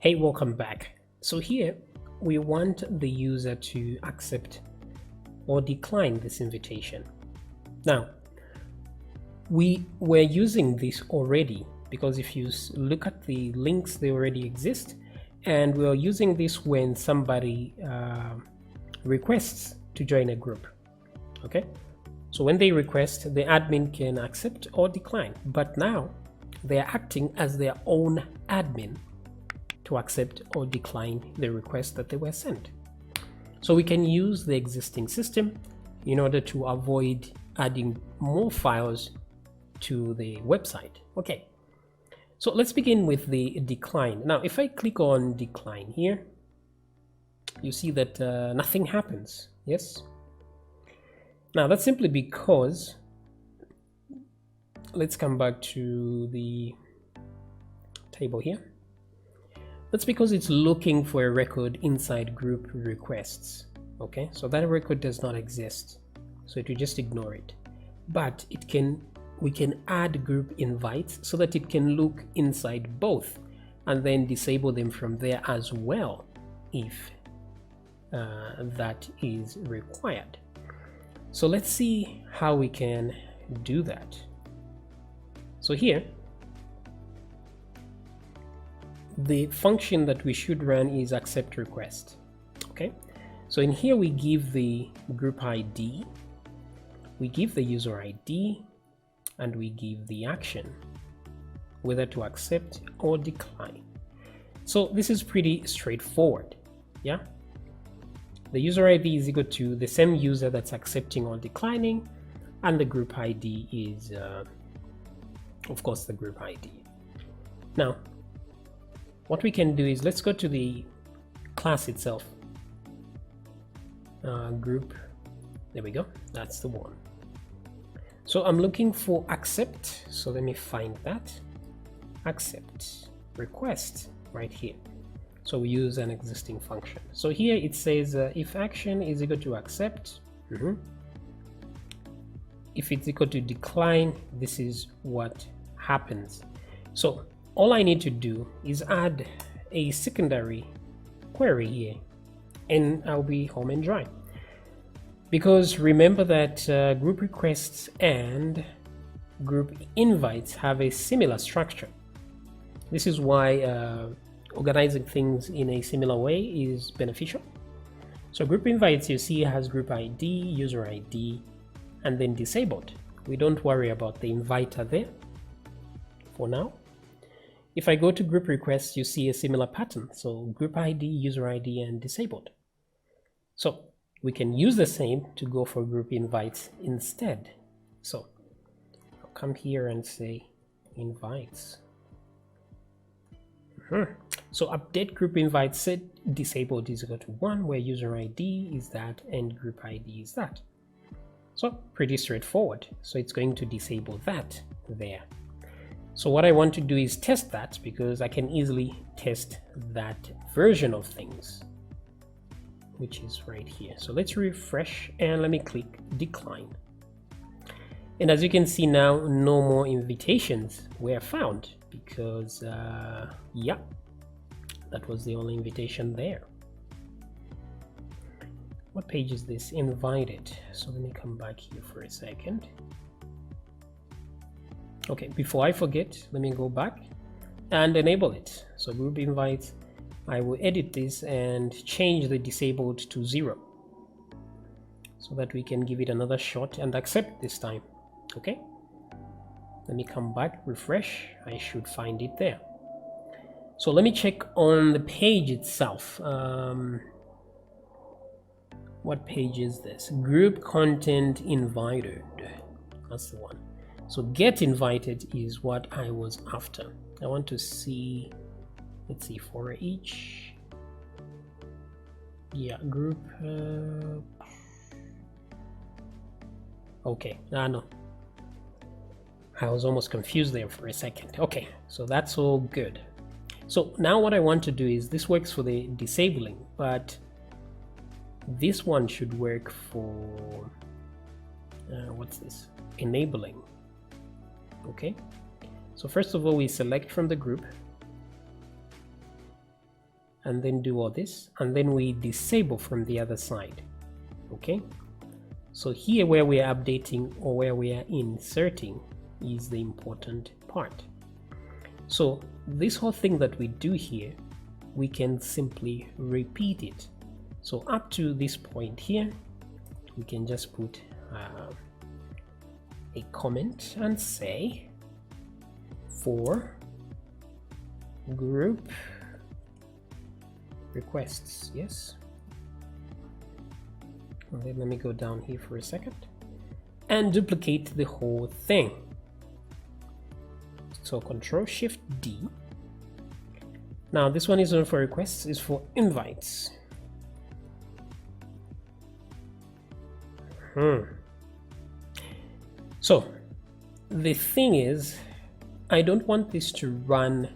Hey, welcome back. So here we want the user to accept or decline this invitation. Now, we were using this already because if you look at the links, they already exist, and we're using this when somebody requests to join a group. Okay, so when they request, the admin can accept or decline, but now they're acting as their own admin to accept or decline the request that they were sent. So we can use the existing system in order to avoid adding more files to the website. Okay, so let's begin with the decline. Now, if I click on decline here, you see that nothing happens. Yes. Now that's simply because, let's come back to the table here. That's because it's looking for a record inside group requests. Okay, so that record does not exist, so it will just ignore it. But we can add group invites so that it can look inside both and then disable them from there as well if that is required. So let's see how we can do that. So here, the function that we should run is accept request. Okay, so in here we give the group ID, we give the user ID, and we give the action, whether to accept or decline. So this is pretty straightforward. Yeah, the user ID is equal to the same user that's accepting or declining, and the group ID is of course the group ID. Now what we can do is, let's go to the class itself. Group, there we go, that's the one. So I'm looking for accept, so let me find that. Accept request right here. So we use an existing function. So here it says if action is equal to accept, if it's equal to decline, this is what happens. So all I need to do is add a secondary query here and I'll be home and dry. Because remember that group requests and group invites have a similar structure. This is why organizing things in a similar way is beneficial. So group invites, you see, has group ID, user ID, and then disabled. We don't worry about the inviter there for now. If I go to group requests, you see a similar pattern. So group ID, user ID, and disabled. So we can use the same to go for group invites instead. So I'll come here and say invites. So update group invites set disabled is equal to 1, where user ID is that and group ID is that. So pretty straightforward. So it's going to disable that there. So what I want to do is test that, because I can easily test that version of things, which is right here. So let's refresh and let me click decline. And as you can see now, no more invitations were found because, yeah, that was the only invitation there. What page is this? Invited. So let me come back here for a second. Okay, before I forget, let me go back and enable it. So group invites, I will edit this and change the disabled to 0 so that we can give it another shot and accept this time. Okay, let me come back, refresh, I should find it there. So let me check on the page itself. What page is this? Group content invited, that's the one. So get invited is what I was after. I want to see, let's see, for each, yeah, group, okay, no, I was almost confused there for a second. Okay, so that's all good. So now what I want to do is, this works for the disabling, but this one should work for, what's this, enabling. Okay, so first of all, we select from the group and then do all this, and then we disable from the other side. Okay, so here where we are updating or where we are inserting is the important part. So this whole thing that we do here, we can simply repeat it. So up to this point here, we can just put a comment and say for group requests, yes. And then let me go down here for a second and duplicate the whole thing. So Control-Shift-D. Now this one is not for requests, it's for invites. So the thing is, I don't want this to run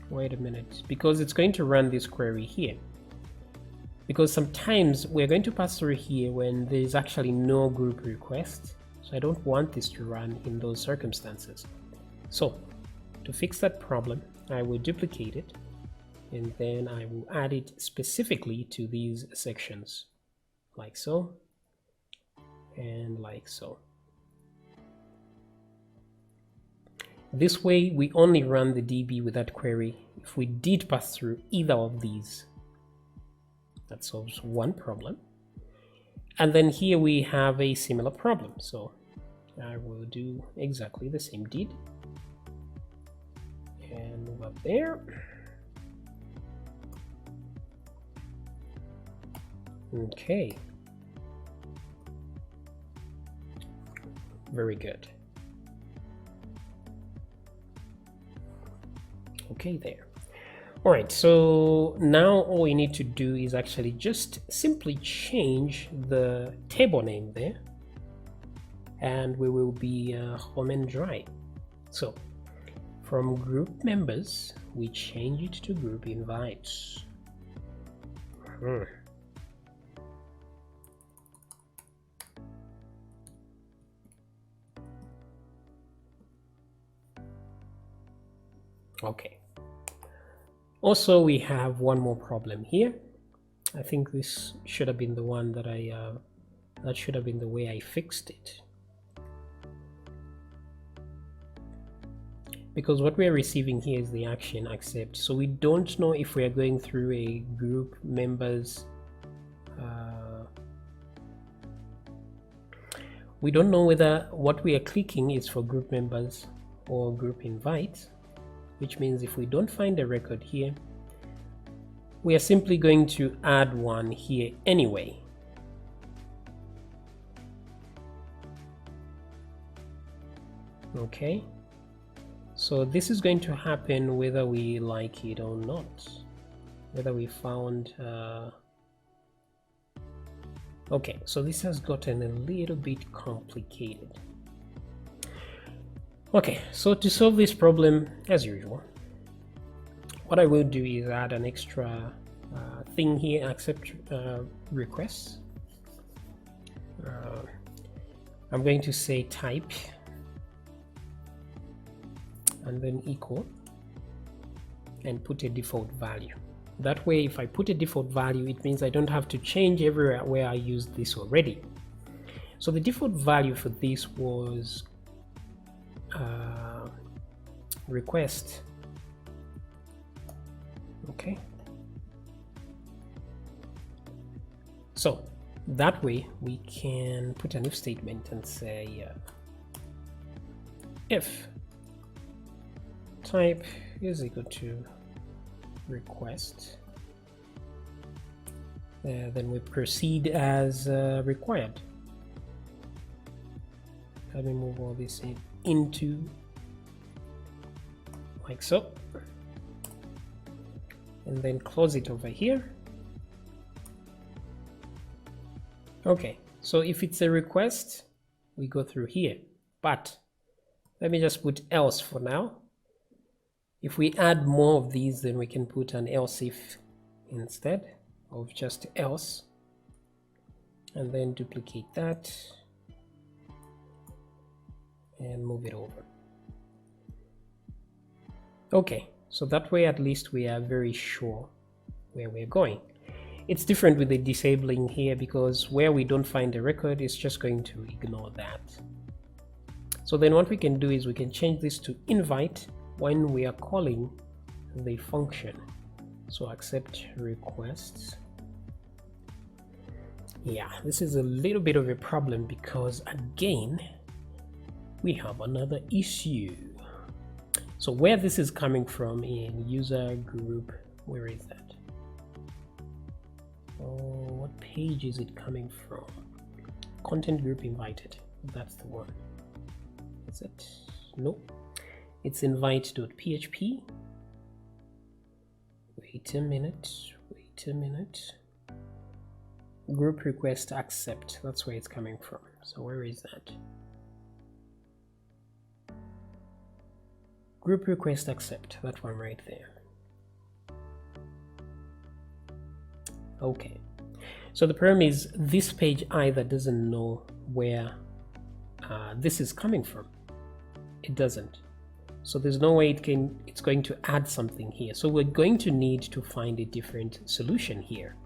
wait a minute, because it's going to run this query here, because sometimes we're going to pass through here when there is actually no group request. So I don't want this to run in those circumstances. So to fix that problem, I will duplicate it and then I will add it specifically to these sections, like so and like so. This way we only run the DB with that query if we did pass through either of these. That solves one problem. And then here we have a similar problem, so I will do exactly the same deed and move up there. Okay, very good. Okay there. All right, so now all we need to do is actually just simply change the table name there, and we will be home and dry. So from group members, we change it to group invites. Okay. Also, we have one more problem here. I think this should have been the one that that should have been the way I fixed it. Because what we are receiving here is the action accept. So we don't know if we are going through a group members. We don't know whether what we are clicking is for group members or group invites. Which means if we don't find a record here, we are simply going to add one here anyway. Okay, so this is going to happen whether we like it or not, whether we found okay, so this has gotten a little bit complicated. Okay, so to solve this problem, as usual, what I will do is add an extra thing here, accept requests. I'm going to say type and then equal and put a default value. That way, if I put a default value, it means I don't have to change everywhere where I used this already. So the default value for this was request. Okay, so that way we can put an if statement and say if type is equal to request, then we proceed as required. Let me move all this into like so, and then close it over here. Okay, so if it's a request, we go through here, but let me just put else for now. If we add more of these, then we can put an else if instead of just else, and then duplicate that and move it over. Okay, so that way at least we are very sure where we're going. It's different with the disabling here, because where we don't find a record, it's just going to ignore that. So then what we can do is we can change this to invite when we are calling the function. So accept requests. Yeah, this is a little bit of a problem because again, we have another issue. So where this is coming from in user group, where is that? Oh, what page is it coming from? Content group invited, that's the one. Is it? Nope. It's invite.php. Wait a minute. Group request accept, that's where it's coming from. So where is that? Group request accept, that one right there. Okay, so the problem is this page either doesn't know where this is coming from. It doesn't. So there's no way it's going to add something here. So we're going to need to find a different solution here.